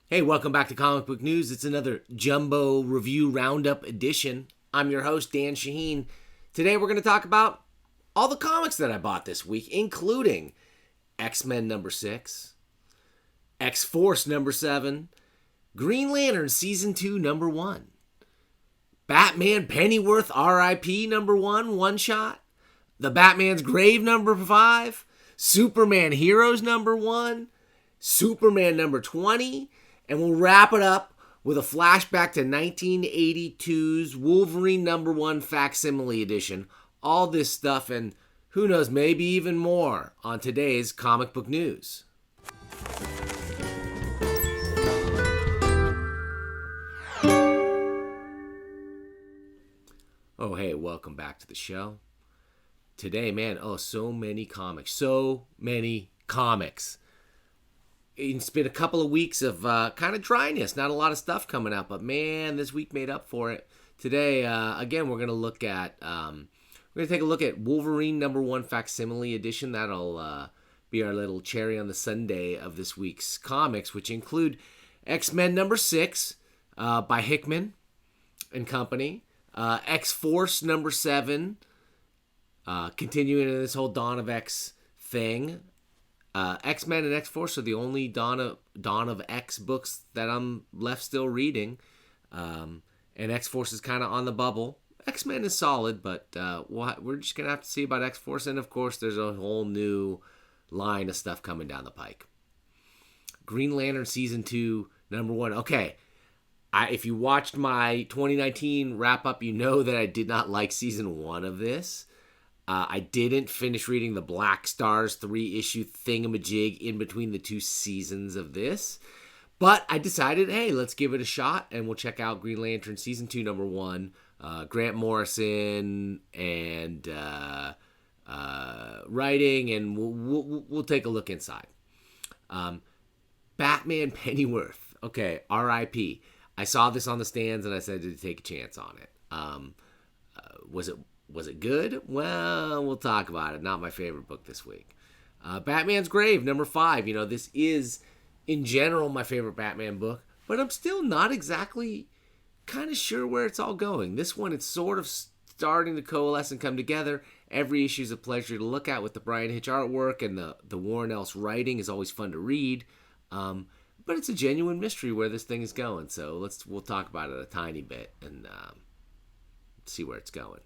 Hey, welcome back to Comic Book News. It's another Jumbo Review Roundup edition. I'm your host, Dan Shaheen. Today we're going to talk about all the comics that I bought this week, including X-Men number 6, X-Force number 7, Green Lantern Season 2 number 1, Batman Pennyworth R.I.P. number 1, one-shot, The Batman's Grave number 5, Superman Heroes number 1, Superman number 20, and we'll wrap it up with a flashback to 1982's Wolverine number 1 Facsimile edition. All this stuff and who knows, maybe even more on today's Comic Book News. Oh, hey, welcome back to the show. Today, man, so many comics. It's been a couple of weeks of kind of dryness, not a lot of stuff coming out, but man, this week made up for it. Today, again, we're gonna take a look at Wolverine number 1 Facsimile edition. That'll be our little cherry on the sundae of this week's comics, which include X-Men number 6 by Hickman and company, X-Force number 7, continuing in this whole Dawn of X thing. X-Men and X-Force are the only Dawn of X books that I'm left still reading. And X-Force is kind of on the bubble. X-Men is solid, but we're just going to have to see about X-Force. And, of course, there's a whole new line of stuff coming down the pike. Green Lantern Season 2, number 1. Okay, if you watched my 2019 wrap-up, you know that I did not like Season 1 of this. I didn't finish reading the Black Stars 3-issue thingamajig in between the two seasons of this. But I decided, hey, let's give it a shot, and we'll check out Green Lantern Season 2, number 1. Grant Morrison and writing, and we'll take a look inside. Batman Pennyworth. Okay, R.I.P. I saw this on the stands, and I said to take a chance on it. Was it good? Well, we'll talk about it. Not my favorite book this week. Batman's Grave, number 5. This is, in general, my favorite Batman book, but I'm still not exactly kind of sure where it's all going. This one, it's sort of starting to coalesce and come together. Every issue is a pleasure to look at with the Brian Hitch artwork, and the Warren Ellis writing is always fun to read. But it's a genuine mystery where this thing is going, so we'll talk about it a tiny bit and see where it's going.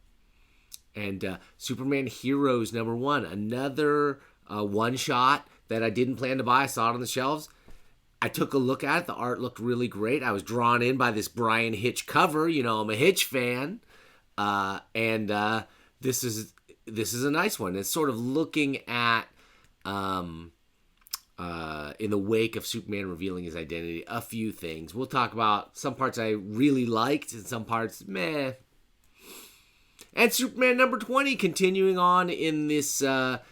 And Superman Heroes number 1, another one-shot that I didn't plan to buy. I saw it on the shelves. I took a look at it. The art looked really great. I was drawn in by this Brian Hitch cover. I'm a Hitch fan. And this is a nice one. It's sort of looking at, in the wake of Superman revealing his identity, a few things. We'll talk about some parts I really liked and some parts, meh. And Superman number 20, continuing on in this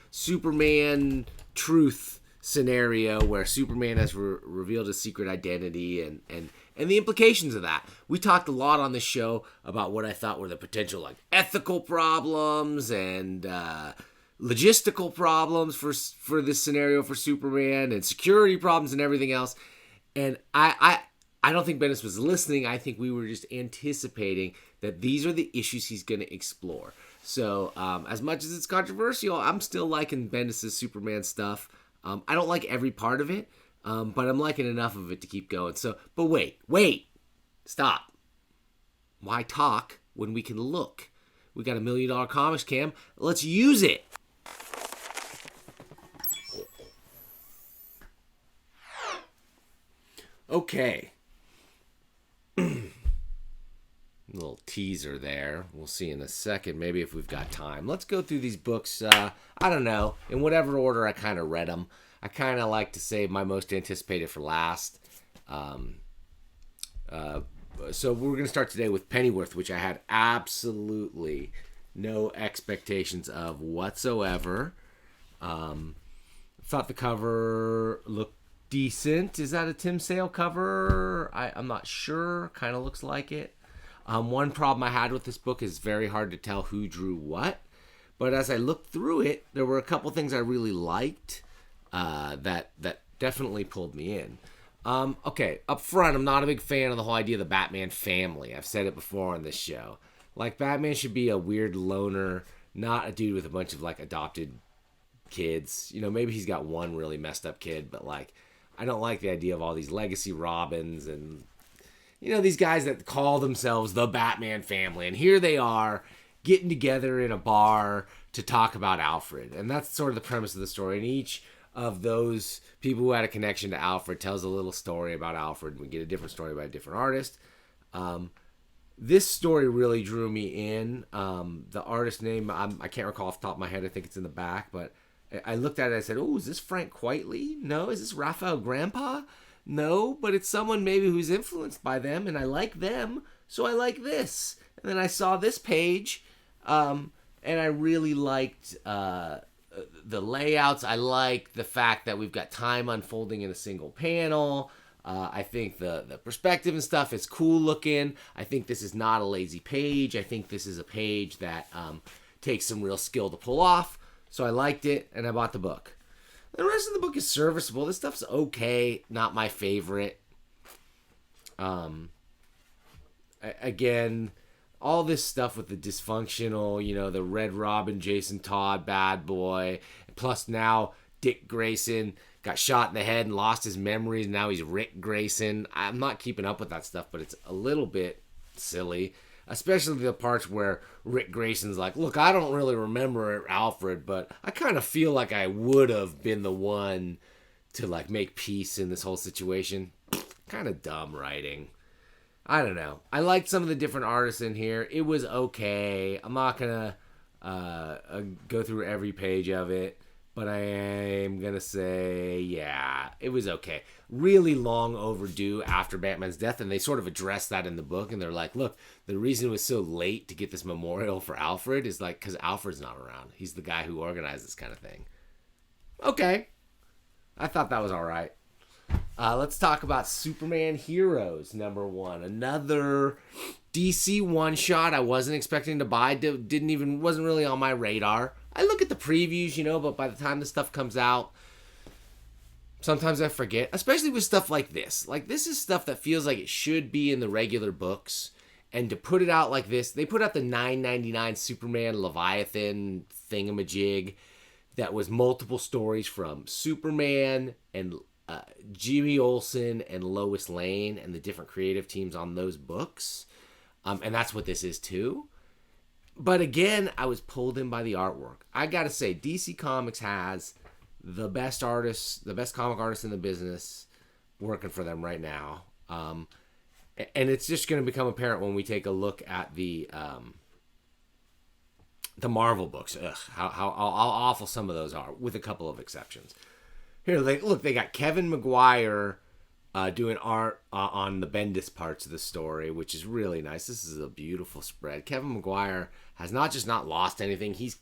Superman truth scenario where Superman has revealed his secret identity and the implications of that. We talked a lot on this show about what I thought were the potential ethical problems and logistical problems for this scenario for Superman and security problems and everything else. And I don't think Bendis was listening. I think we were just anticipating that these are the issues he's going to explore. So as much as it's controversial, I'm still liking Bendis' Superman stuff. I don't like every part of it, but I'm liking enough of it to keep going. But wait, stop. Why talk when we can look? We got $1 million comics cam. Let's use it. Okay. Little teaser there. We'll see in a second, maybe if we've got time. Let's go through these books, I don't know, in whatever order I kind of read them. I kind of like to save my most anticipated for last. So we're going to start today with Pennyworth, which I had absolutely no expectations of whatsoever. Thought the cover looked decent. Is that a Tim Sale cover? I'm not sure. Kind of looks like it. One problem I had with this book is very hard to tell who drew what. But as I looked through it, there were a couple things I really liked that definitely pulled me in. Okay, up front, I'm not a big fan of the whole idea of the Batman family. I've said it before on this show. Like, Batman should be a weird loner, not a dude with a bunch of, like, adopted kids. You know, maybe he's got one really messed up kid, but, like, I don't like the idea of all these legacy Robins and, you know, these guys that call themselves the Batman family. And here they are getting together in a bar to talk about Alfred. And that's sort of the premise of the story. And each of those people who had a connection to Alfred tells a little story about Alfred. And we get a different story by a different artist. This story really drew me in. The artist name, I can't recall off the top of my head. I think it's in the back. But I looked at it and I said, oh, is this Frank Quitely? No. Is this Raphael Grandpa? No. But it's someone maybe who's influenced by them. And I like them. So I like this. And then I saw this page. And I really liked the layouts. I like the fact that we've got time unfolding in a single panel. I think the perspective and stuff is cool looking. I think this is not a lazy page. I think this is a page that takes some real skill to pull off. So I liked it, and I bought the book. The rest of the book is serviceable. This stuff's okay. Not my favorite. Again, all this stuff with the dysfunctional, you know, the Red Robin, Jason Todd, bad boy. Plus now Dick Grayson got shot in the head and lost his memories. Now he's Rick Grayson. I'm not keeping up with that stuff, but it's a little bit silly. Especially the parts where Rick Grayson's like, look, I don't really remember Alfred, but I kind of feel like I would have been the one to, like, make peace in this whole situation. Kind of dumb writing. I don't know. I liked some of the different artists in here. It was okay. I'm not going to go through every page of it, but I am going to say, yeah, it was okay. Really long overdue after Batman's death, and they sort of address that in the book, and they're like, look, the reason it was so late to get this memorial for Alfred is, like, because Alfred's not around. He's the guy who organized this kind of thing. Okay. I thought that was all right. Let's talk about Superman Heroes #1. Another DC one-shot I wasn't expecting to buy. Wasn't really on my radar. I look at the previews, you know, but by the time the stuff comes out, sometimes I forget. Especially with stuff like this. Like, this is stuff that feels like it should be in the regular books. And to put it out like this, they put out the $9.99 Superman Leviathan thingamajig that was multiple stories from Superman and Jimmy Olsen and Lois Lane and the different creative teams on those books. And that's what this is too. But again, I was pulled in by the artwork. I gotta say, DC Comics has the best artists, the best comic artists in the business working for them right now. And it's just going to become apparent when we take a look at the Marvel books. Ugh, how awful some of those are, with a couple of exceptions. Here, they got Kevin Maguire doing art on the Bendis parts of the story, which is really nice. This is a beautiful spread. Kevin Maguire has not just not lost anything, he's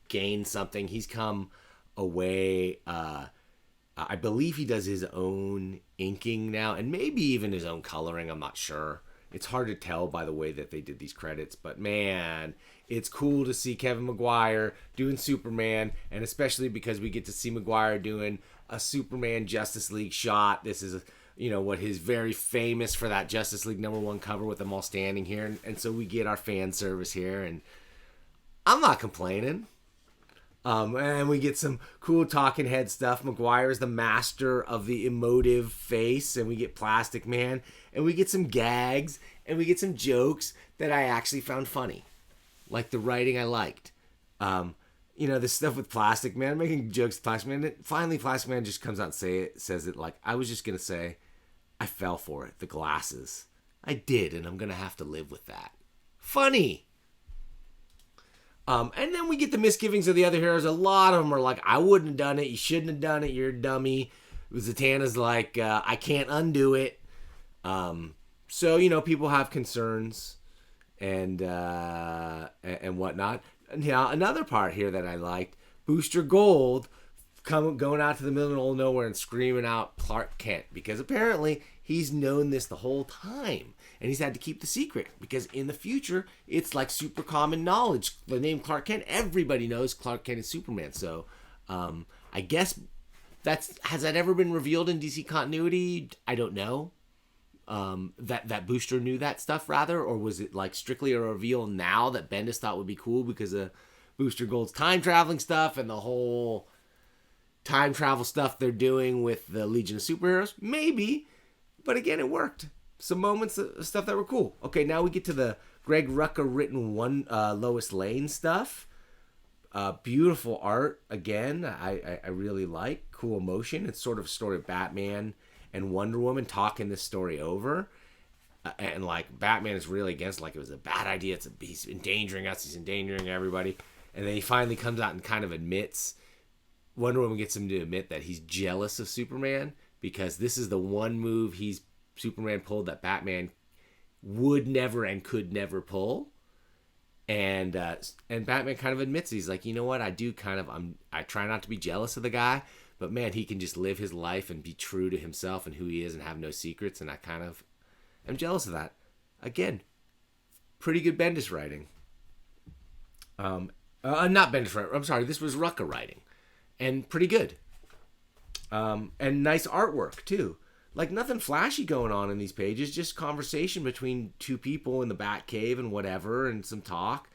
gained something. He's come away. I believe he does his own inking now, and maybe even his own coloring. I'm not sure. It's hard to tell by the way that they did these credits, but man, it's cool to see Kevin Maguire doing Superman, and especially because we get to see Maguire doing a Superman Justice League shot. This is, you know, what his very famous for that Justice League #1 cover with them all standing here, and so we get our fan service here, and I'm not complaining. And we get some cool talking head stuff. Maguire is the master of the emotive face, and we get Plastic Man, and we get some gags, and we get some jokes that I actually found funny. Like the writing I liked. You know, this stuff with Plastic Man, making jokes with Plastic Man. Finally, Plastic Man just comes out and says it like, I was just going to say, I fell for it, the glasses. I did, and I'm going to have to live with that. Funny. And then we get the misgivings of the other heroes. A lot of them are like, I wouldn't have done it. You shouldn't have done it. You're a dummy. Zatanna's like, I can't undo it. So, you know, people have concerns and whatnot. Now, another part here that I liked, Booster Gold going out to the middle of nowhere and screaming out Clark Kent, because apparently he's known this the whole time. And he's had to keep the secret because in the future, it's like super common knowledge. The name Clark Kent, everybody knows Clark Kent is Superman. So I guess has that ever been revealed in DC continuity? I don't know. That Booster knew that stuff rather, or was it like strictly a reveal now that Bendis thought would be cool because of Booster Gold's time traveling stuff and the whole time travel stuff they're doing with the Legion of Superheroes? Maybe, but again, it worked. Some moments of stuff that were cool. Okay, now we get to the Greg Rucka written Lois Lane stuff. Beautiful art again. I really like. Cool emotion. It's sort of a story of Batman and Wonder Woman talking this story over. And like Batman is really against, like, it was a bad idea. He's endangering us. He's endangering everybody. And then he finally comes out and kind of admits, Wonder Woman gets him to admit that he's jealous of Superman because this is the one move Superman pulled that Batman would never and could never pull. And Batman kind of admits, he's like, you know what, I try not to be jealous of the guy, but man, he can just live his life and be true to himself and who he is and have no secrets, and I kind of am jealous of that. Again, pretty good Bendis writing. Not Bendis writing, I'm sorry, this was Rucka writing. And pretty good. And nice artwork, too. Like, nothing flashy going on in these pages, just conversation between two people in the Batcave and whatever, and some talk.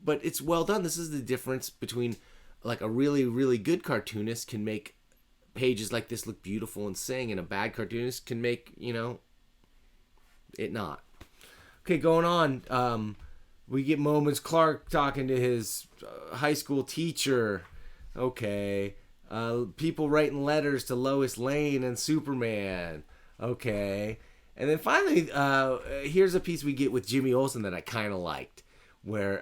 But it's well done. This is the difference between, like, a really, really good cartoonist can make pages like this look beautiful and sing, and a bad cartoonist can make, it not. Okay, going on. We get moments Clark talking to his high school teacher. Okay. People writing letters to Lois Lane and Superman. Okay. And then finally, here's a piece we get with Jimmy Olsen that I kind of liked, where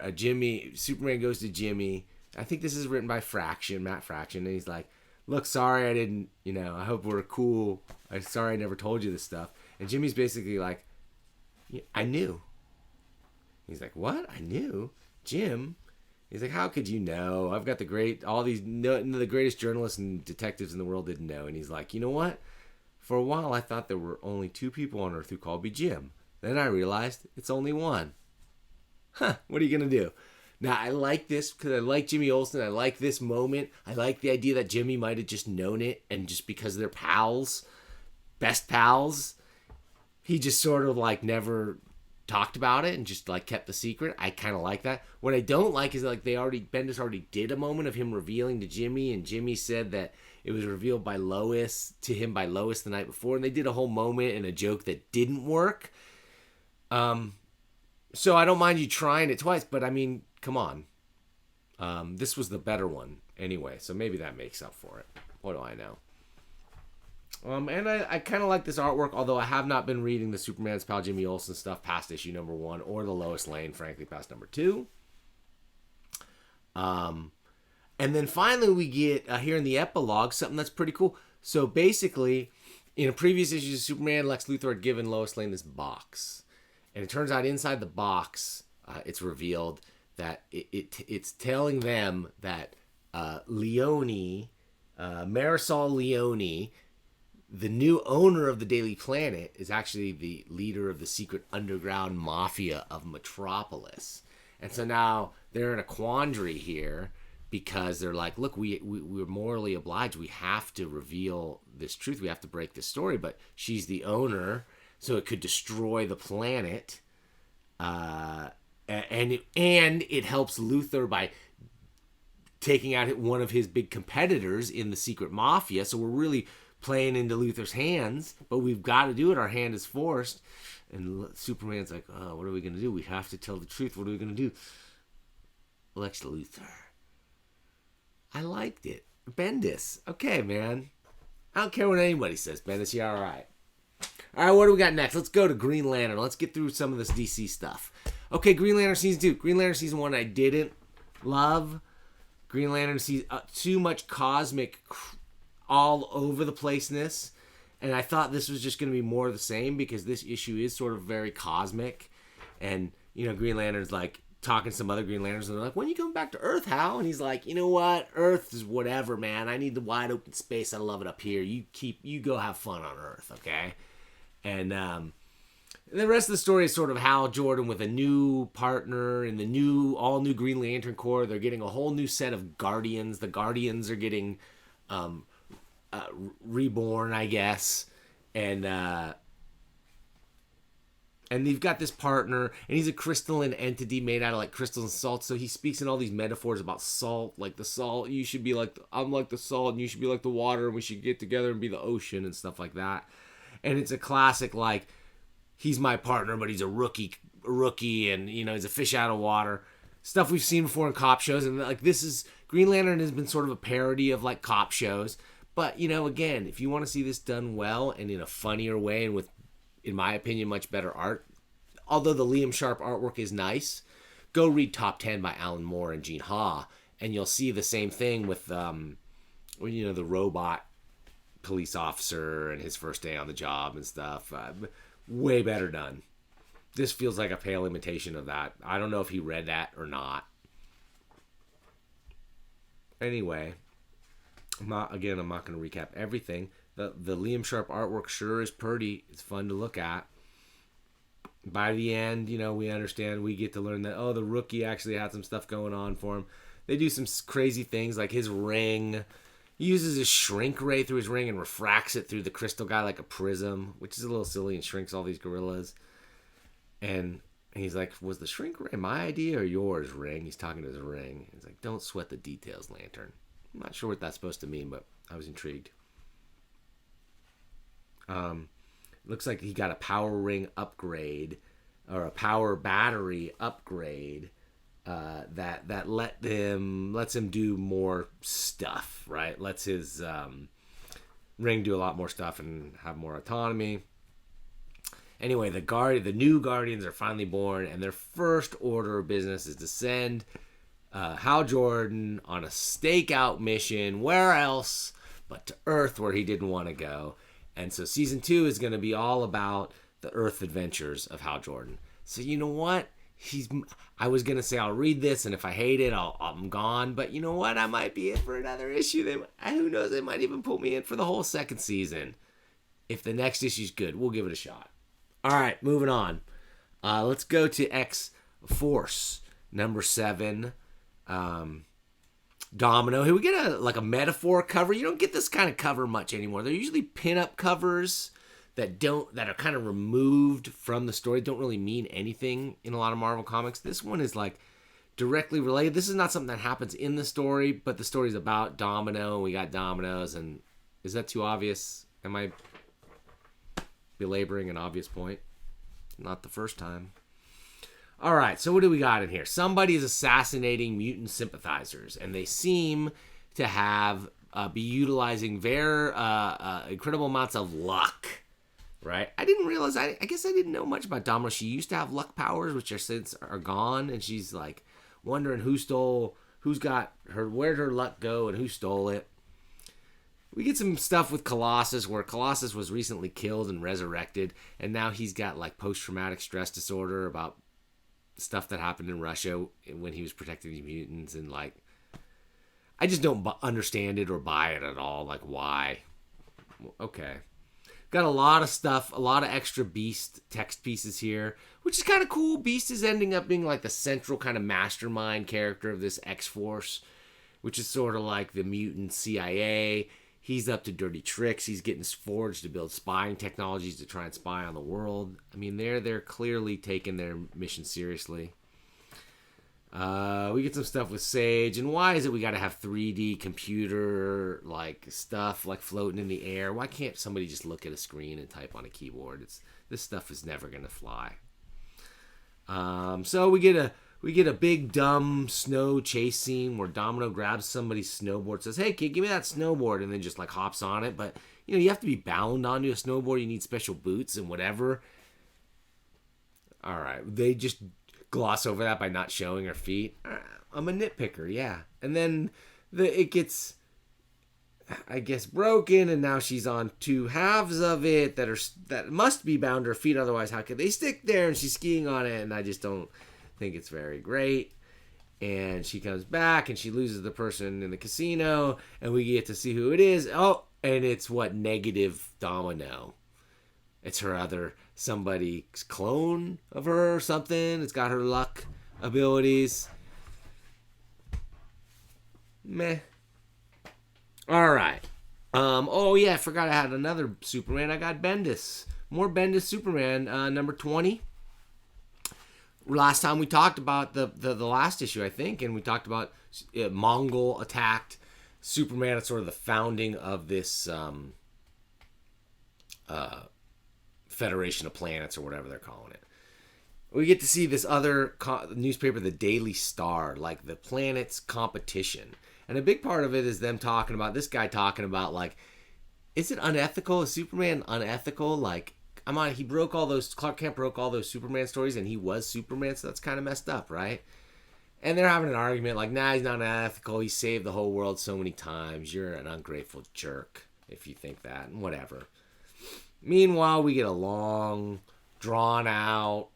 Superman goes to Jimmy. I think this is written by Matt Fraction, and he's like, look, sorry I didn't, I hope we're cool. I'm sorry I never told you this stuff. And Jimmy's basically like, yeah, I knew. He's like, what? I knew? Jim? He's like, how could you know? I've got the greatest journalists and detectives in the world didn't know. And he's like, you know what? For a while, I thought there were only two people on Earth who called me Jim. Then I realized it's only one. Huh, what are you going to do? Now, I like this because I like Jimmy Olsen. I like this moment. I like the idea that Jimmy might have just known it. And just because they're pals, best pals, he just sort of like never talked about it and just like kept the secret. I kind of like that. What I don't like is like Bendis already did a moment of him revealing to Jimmy, and Jimmy said that it was revealed by Lois the night before, and they did a whole moment and a joke that didn't work. So I don't mind you trying it twice, but I mean, come on. This was the better one anyway, so maybe that makes up for it. What do I know? And I kind of like this artwork, although I have not been reading the Superman's pal Jimmy Olsen stuff past issue number 1 or the Lois Lane, frankly, past number 2. And then finally we get, here in the epilogue, something that's pretty cool. So basically, in a previous issue of Superman, Lex Luthor had given Lois Lane this box. And it turns out inside the box, it's revealed that it's telling them that Marisol Leone, the new owner of the Daily Planet, is actually the leader of the secret underground mafia of Metropolis. And so now they're in a quandary here because they're like, look, we're morally obliged. We have to reveal this truth. We have to break this story. But she's the owner, so it could destroy the planet. And it helps Luthor by taking out one of his big competitors in the secret mafia. So we're really playing into Luthor's hands, but we've got to do it. Our hand is forced. And Superman's like, oh, what are we going to do? We have to tell the truth. What are we going to do? Lex Luthor. I liked it. Bendis. Okay, man. I don't care what anybody says. Bendis, you're all right. All right, what do we got next? Let's go to Green Lantern. Let's get through some of this DC stuff. Okay, Green Lantern Season 2. Green Lantern Season 1 I didn't love. Green Lantern Season... too much cosmic all over the placeness, and I thought this was just going to be more of the same because this issue is sort of very cosmic, and Green Lantern's like talking to some other Green Lanterns, and they're like, when are you coming back to Earth, Hal? And he's like, you know what, Earth is whatever, man. I need the wide open space. I love it up here. You go have fun on Earth, okay? And the rest of the story is sort of Hal Jordan with a new partner in the all new Green Lantern Corps. They're getting a whole new set of Guardians. The Guardians are getting reborn, I guess, and you've got this partner, and he's a crystalline entity made out of like crystals and salt. So he speaks in all these metaphors about salt, like the salt. You should be like, I'm like the salt, and you should be like the water, and we should get together and be the ocean and stuff like that. And it's a classic, like, he's my partner, but he's a rookie, and he's a fish out of water. Stuff we've seen before in cop shows, and like this is Green Lantern has been sort of a parody of like cop shows. But again, if you want to see this done well and in a funnier way and with, in my opinion, much better art, although the Liam Sharp artwork is nice, go read Top 10 by Alan Moore and Gene Ha, and you'll see the same thing with the robot police officer and his first day on the job and stuff. Way better done. This feels like a pale imitation of that. I don't know if he read that or not. Anyway, I'm not going to recap everything. The Liam Sharp artwork sure is pretty. It's fun to look at. By the end, we understand, we get to learn that, the rookie actually had some stuff going on for him. They do some crazy things, like his ring. He uses his shrink ray through his ring and refracts it through the crystal guy like a prism, which is a little silly and shrinks all these gorillas. And he's like, was the shrink ray my idea or yours, Ring? He's talking to his ring. He's like, don't sweat the details, Lantern. I'm not sure what that's supposed to mean, but I was intrigued. Looks like he got a power ring upgrade or a power battery upgrade that lets him do more stuff, right? Lets his ring do a lot more stuff and have more autonomy. Anyway, the new Guardians are finally born, and their first order of business is to send Hal Jordan on a stakeout mission. Where else but to Earth, where he didn't want to go. And so season 2 is going to be all about the Earth adventures of Hal Jordan. So you know what? I was going to say I'll read this, and if I hate it, I'm gone. But you know what? I might be in for another issue. Who knows? They might even put me in for the whole second season. If the next issue's good, we'll give it a shot. All right, moving on. Let's go to X-Force, number 7. Domino. Here we get a metaphor cover. You don't get this kind of cover much anymore. They're usually pin-up covers that are kind of removed from the story. Don't really mean anything in a lot of Marvel comics. This one is like directly related. This is not something that happens in the story, but the story's about Domino, and we got dominoes. And is that too obvious? Am I belaboring an obvious point? Not the first time. All right, so what do we got in here? Somebody is assassinating mutant sympathizers, and they seem to have be utilizing very incredible amounts of luck, right? I didn't realize, I guess I didn't know much about Domino. She used to have luck powers, which are since are gone, and she's like wondering who'd got her, where'd her luck go, and who stole it. We get some stuff with Colossus, where Colossus was recently killed and resurrected, and now he's got like post-traumatic stress disorder about stuff that happened in Russia when he was protecting the mutants, and like I just don't understand it or buy it at all. Like, why? Okay. Got a lot of stuff, a lot of extra Beast text pieces here, which is kind of cool. Beast is ending up being like the central kind of mastermind character of this X-Force, which is sort of like the mutant CIA. He's up to dirty tricks. He's getting forged to build spying technologies to try and spy on the world. I mean, they're clearly taking their mission seriously. We get some stuff with Sage. And why is it we got to have 3D computer like stuff like floating in the air? Why can't somebody just look at a screen and type on a keyboard? This stuff is never going to fly. So we get a big dumb snow chase scene where Domino grabs somebody's snowboard, says, "Hey kid, give me that snowboard," and then just like hops on it. But you have to be bound onto a snowboard. You need special boots and whatever. All right, they just gloss over that by not showing her feet. I'm a nitpicker, yeah. And then it gets, I guess, broken, and now she's on 2 halves of it that must be bound to her feet. Otherwise, how could they stick there? And she's skiing on it, and I just don't think it's very great. And she comes back, and she loses the person in the casino, and we get to see who it is. Oh, and it's Negative Domino. It's somebody's clone of her or something. It's got her luck abilities. Meh. All right. Oh yeah, I forgot I had another Superman. I got Bendis. More Bendis Superman, number 20. Last time we talked about the last issue, I think, and we talked about Mongol attacked Superman at sort of the founding of this Federation of Planets or whatever they're calling it. We get to see this other newspaper, the Daily Star, like the planet's competition. And a big part of it is them talking about, this guy talking about, like, is it unethical? Is Superman unethical? Like, he broke all those, Clark Kent broke all those Superman stories and he was Superman, so that's kind of messed up, right? And they're having an argument like, nah, he's not unethical. He saved the whole world so many times. You're an ungrateful jerk if you think that, and whatever. Meanwhile, we get a long, drawn out,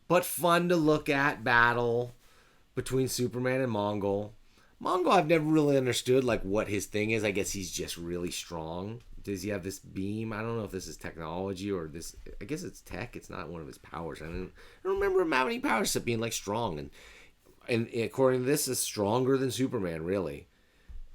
but fun to look at battle between Superman and Mongol. Mongol, I've never really understood like what his thing is. I guess he's just really strong. Does he have this beam? I don't know if this is technology or this. I guess it's tech. It's not one of his powers. I don't remember him having any powers except being like strong. And according to this, is stronger than Superman, really.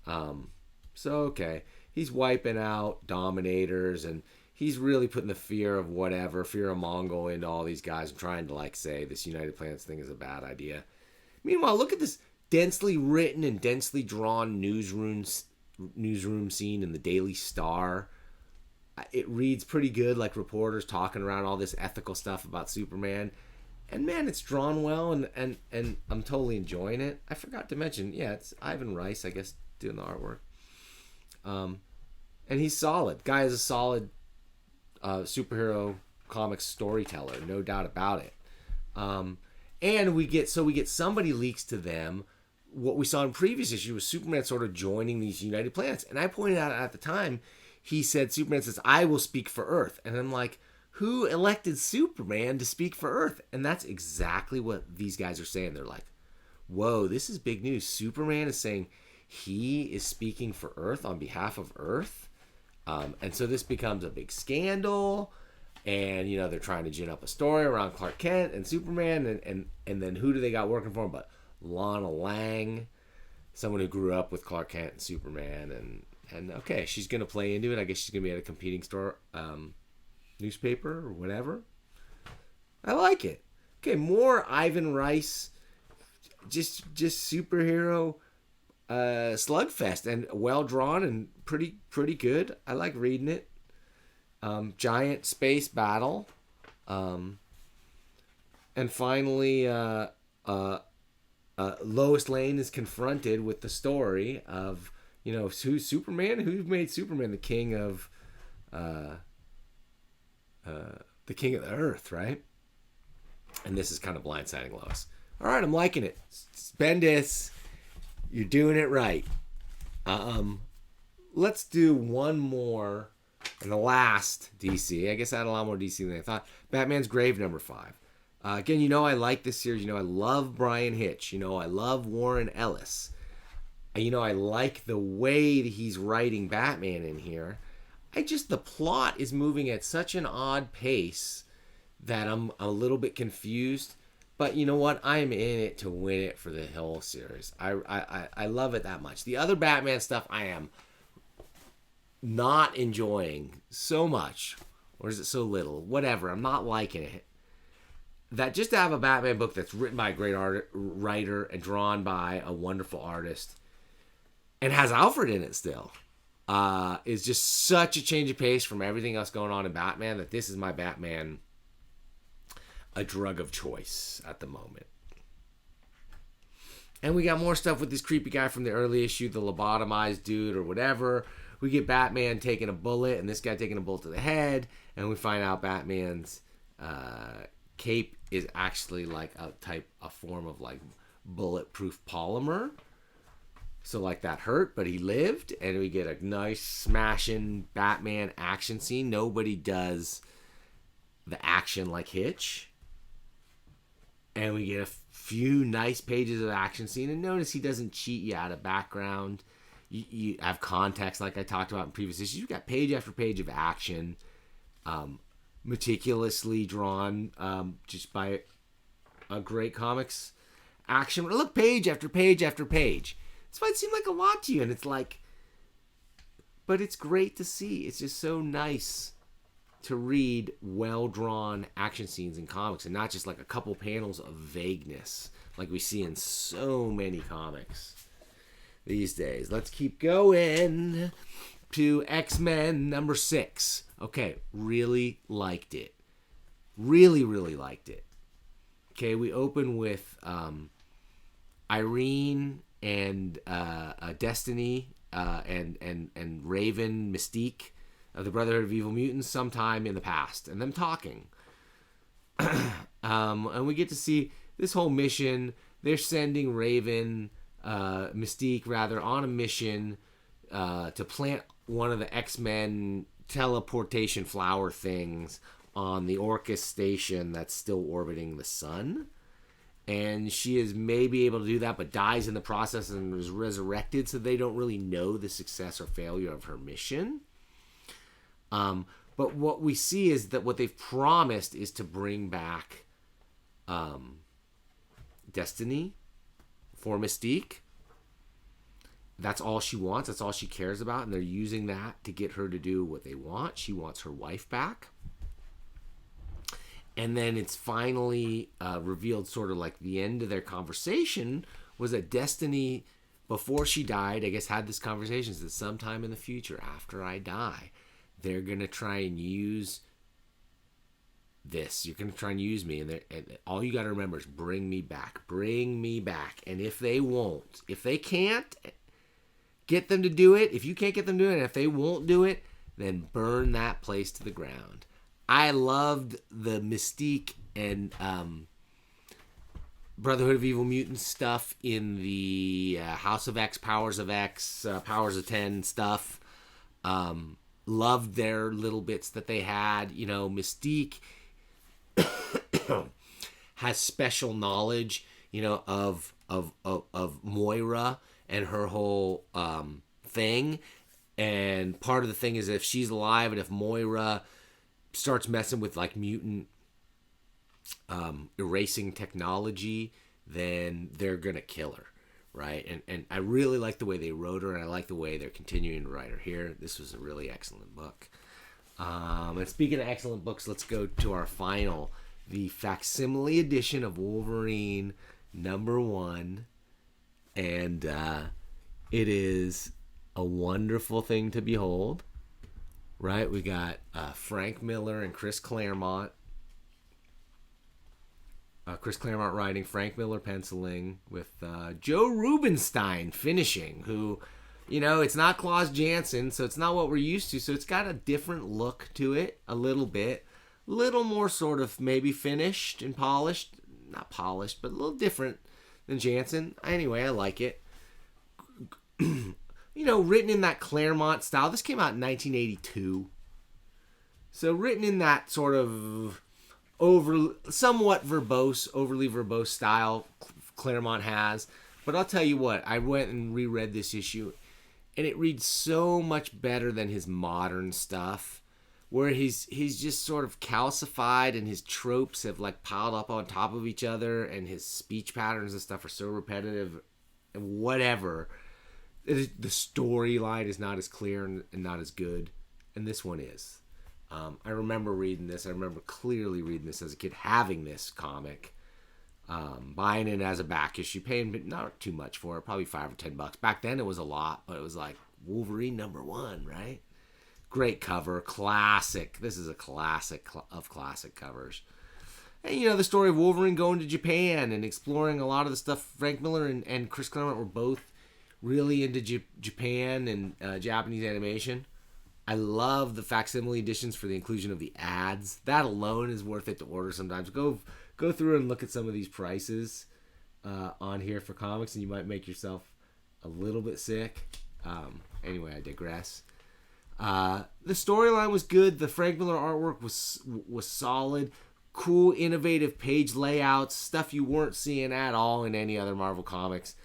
So okay, he's wiping out Dominators and he's really putting the fear of Mongol into all these guys and trying to like say this United Planets thing is a bad idea. Meanwhile, look at this densely written and densely drawn newsroom scene in the Daily Star. It reads pretty good, like reporters talking around all this ethical stuff about Superman. And man, it's drawn well, and I'm totally enjoying it. I forgot to mention, yeah, it's Ivan Rice, I guess, doing the artwork. And he's solid. Guy is a solid superhero comics storyteller, no doubt about it. And we get somebody leaks to them what we saw in previous issue was Superman sort of joining these United Planets. And I pointed out at the time, he said, Superman says, I will speak for Earth. And I'm like, who elected Superman to speak for Earth? And that's exactly what these guys are saying. They're like, whoa, this is big news. Superman is saying he is speaking for Earth on behalf of Earth. And so this becomes a big scandal. And, you know, they're trying to gin up a story around Clark Kent and Superman. And then who do they got working for him but Lana Lang, someone who grew up with Clark Kent and Superman. And okay, she's going to play into it. I guess she's going to be at a competing store, newspaper or whatever. I like it. Okay, more Ivan Rice, just superhero slugfest, and well drawn and pretty good. I like reading it. Giant space battle, and finally Lois Lane is confronted with the story of, you know, who's Superman? Who made Superman the king of the Earth, right? And this is kind of blindsiding Lois. All right, I'm liking it. Bendis, you're doing it right. Let's do one more, and the last DC. I guess I had a lot more DC than I thought. Batman's Grave #5. Again, you know I like this series. You know I love Brian Hitch. You know I love Warren Ellis. You know I like the way that he's writing Batman in here. The plot is moving at such an odd pace that I'm a little bit confused. But you know what? I'm in it to win it for the whole series. I love it that much. The other Batman stuff I am not enjoying so much. Or is it so little? Whatever. I'm not liking it. That just to have a Batman book that's written by a great writer and drawn by a wonderful artist and has Alfred in it still is just such a change of pace from everything else going on in Batman that this is my Batman a drug of choice at the moment. And we got more stuff with this creepy guy from the early issue, the lobotomized dude or whatever. We get Batman taking a bullet and this guy taking a bullet to the head, and we find out Batman's cape is actually like a form of like bulletproof polymer. So like that hurt, but he lived, and we get a nice smashing Batman action scene. Nobody does the action like Hitch. And we get a few nice pages of action scene, and notice he doesn't cheat you out of background. You have context like I talked about in previous issues. You've got page after page of action, meticulously drawn just by a great comics action. Look, page after page after page. This might seem like a lot to you, and it's like But it's great to see. It's just so nice to read well-drawn action scenes in comics and not just like a couple panels of vagueness like we see in so many comics these days. Let's keep going to X-Men number 6. Okay, really liked it. Really, really liked it. Okay, we open with Irene and Destiny and Raven, Mystique of the Brotherhood of Evil Mutants sometime in the past, and them talking. And we get to see this whole mission. They're sending Raven, Mystique rather, on a mission to plant one of the X-Men teleportation flower things on the Orcus station that's still orbiting the sun. And she is maybe able to do that, but dies in the process and is resurrected, so they don't really know the success or failure of her mission. But what we see is that what they've promised is to bring back Destiny for Mystique. That's all she wants. That's all she cares about. And they're using that to get her to do what they want. She wants her wife back. And then it's finally revealed, sort of like the end of their conversation, was that Destiny, before she died, I guess had this conversation that sometime in the future, after I die, they're going to try and use this. You're going to try and use me. And all you got to remember is bring me back. Bring me back. And if they won't, if they can't get them to do it, if you can't get them to do it, and if they won't do it, then burn that place to the ground. I loved the Mystique and Brotherhood of Evil Mutants stuff in the House of X, Powers of X, Powers of 10 stuff. Loved their little bits that they had. You know, Mystique has special knowledge, you know, of Moira and her whole thing. And part of the thing is if she's alive and if Moira starts messing with like mutant erasing technology, then they're gonna kill her, right? And I really like the way they wrote her, and I like the way they're continuing to write her here. This was a really excellent book. And speaking of excellent books, let's go to our final, the facsimile edition of Wolverine #1, and it is a wonderful thing to behold. Right, we got Frank Miller and Chris Claremont. Chris Claremont writing, Frank Miller penciling, with Joe Rubinstein finishing, who, you know, it's not Klaus Janson, so it's not what we're used to, so it's got a different look to it, a little bit. A little more sort of maybe finished and polished. Not polished, but a little different than Janson. Anyway, I like it. You know, written in that Claremont style. This came out in 1982. So written in that sort of somewhat verbose, overly verbose style Claremont has. But I'll tell you what, I went and reread this issue, and it reads so much better than his modern stuff, where he's just sort of calcified, and his tropes have like piled up on top of each other, and his speech patterns and stuff are so repetitive and whatever. The storyline is not as clear and not as good, and this one is. I remember reading this. I remember clearly reading this as a kid, having this comic, buying it as a back issue, paying not too much for it, probably $5 or $10. Back then it was a lot, but it was like Wolverine #1, right? Great cover, classic. This is a classic of classic covers. And, you know, the story of Wolverine going to Japan and exploring a lot of the stuff. Frank Miller and Chris Claremont were both really into Japan and Japanese animation. I love the facsimile editions for the inclusion of the ads. That alone is worth it to order sometimes. Go through and look at some of these prices on here for comics, and you might make yourself a little bit sick. Anyway, I digress. The storyline was good. The Frank Miller artwork was solid. Cool, innovative page layouts, stuff you weren't seeing at all in any other Marvel comics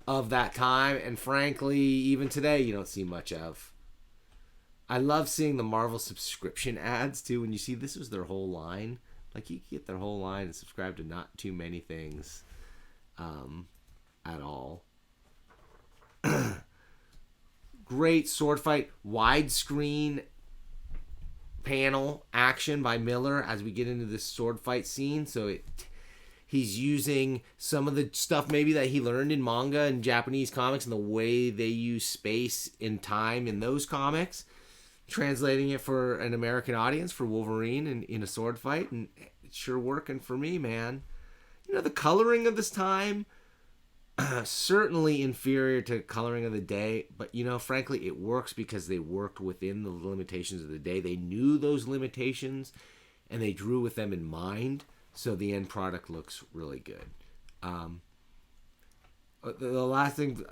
of that time, and frankly, even today, you don't see much of. I love seeing the Marvel subscription ads, too, when you see this was their whole line. Like, you can get their whole line and subscribe to not too many things at all. great sword fight, widescreen panel action by Miller as we get into this sword fight scene. So he's using some of the stuff maybe that he learned in manga and Japanese comics and the way they use space and time in those comics, translating it for an American audience for Wolverine in a sword fight, and it's sure working for me, man. You know, the coloring of this time, certainly inferior to coloring of the day, but you know, frankly, it works because they worked within the limitations of the day. They knew those limitations and they drew with them in mind, so the end product looks really good. The last thing,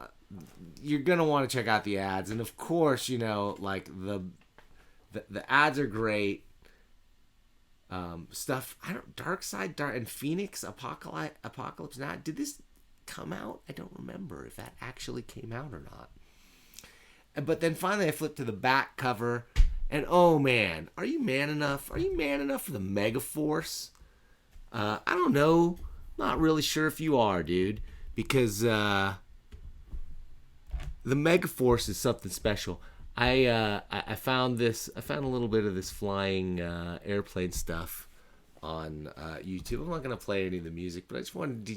you're gonna want to check out the ads, and of course, you know, like the ads are great. Stuff, Darkseid, and Phoenix, Apocalypse Now. Did this come out? I don't remember if that actually came out or not. But then finally I flipped to the back cover, and oh man, are you man enough? Are you man enough for the Megaforce? I don't know. Not really sure if you are, dude, because the Megaforce is something special. I found a little bit of this flying airplane stuff on YouTube. I'm not gonna play any of the music, but I just wanted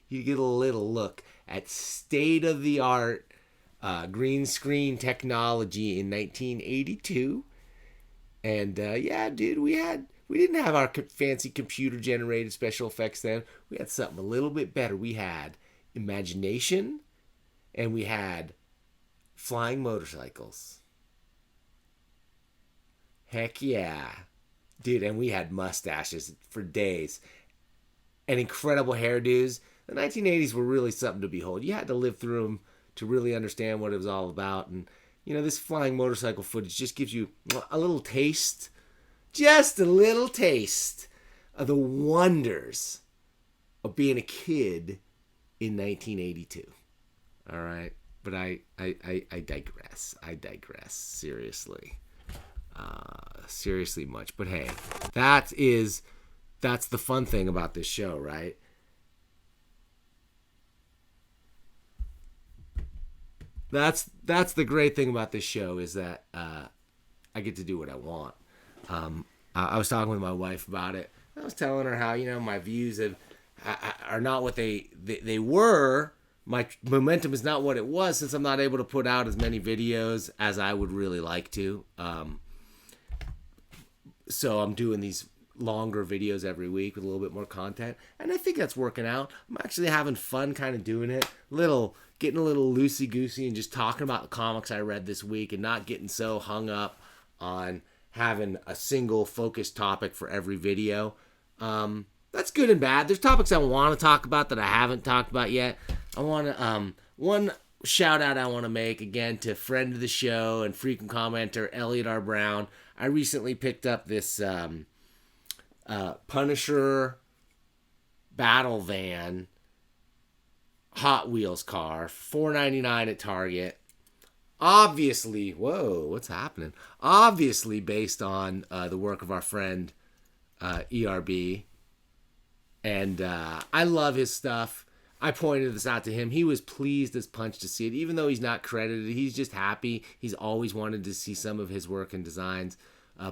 you to get a little look at state-of-the-art green screen technology in 1982. And yeah, dude, we didn't have our fancy computer-generated special effects then. We had something a little bit better. We had imagination, and we had flying motorcycles. Heck yeah. Dude, and we had mustaches for days. And incredible hairdos. The 1980s were really something to behold. You had to live through them to really understand what it was all about. And, you know, this flying motorcycle footage just gives you a little taste, just a little taste of the wonders of being a kid in 1982. All right? But I digress. Seriously. Seriously much. But hey, that's the fun thing about this show, right? That's the great thing about this show, is that I get to do what I want. I was talking with my wife about it. I was telling her how, you know, my views are not what they were. My momentum is not what it was, since I'm not able to put out as many videos as I would really like to. So I'm doing these longer videos every week with a little bit more content, and I think that's working out. I'm actually having fun kind of doing it, getting a little loosey-goosey and just talking about the comics I read this week, and not getting so hung up on having a single focused topic for every video. That's good and bad. There's topics I want to talk about that I haven't talked about yet. I want to one shout out I want to make again to friend of the show and frequent commenter Elliot R. Brown. I recently picked up this Punisher battle van Hot Wheels car, $4.99 at Target. Obviously, whoa, what's happening? Obviously based on the work of our friend ERB. And I love his stuff. I pointed this out to him. He was pleased as punch to see it. Even though he's not credited, he's just happy. He's always wanted to see some of his work and designs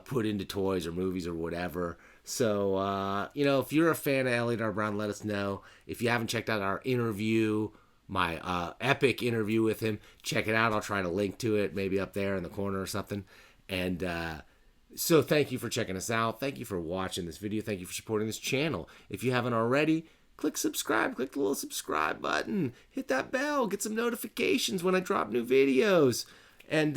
put into toys or movies or whatever. So, you know, if you're a fan of Elliot R. Brown, let us know. If you haven't checked out our interview, my epic interview with him, check it out. I'll try to link to it, maybe up there in the corner or something. And so thank you for checking us out. Thank you for watching this video. Thank you for supporting this channel. If you haven't already, click subscribe. Click the little subscribe button. Hit that bell. Get some notifications when I drop new videos. And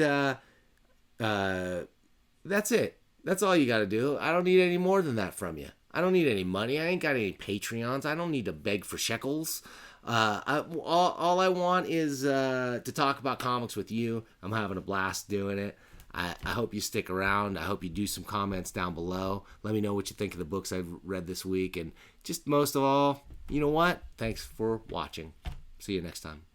that's it. That's all you got to do. I don't need any more than that from you. I don't need any money. I ain't got any Patreons. I don't need to beg for shekels. All I want is to talk about comics with you. I'm having a blast doing it. I hope you stick around. I hope you do some comments down below. Let me know what you think of the books I've read this week. And just most of all, you know what? Thanks for watching. See you next time.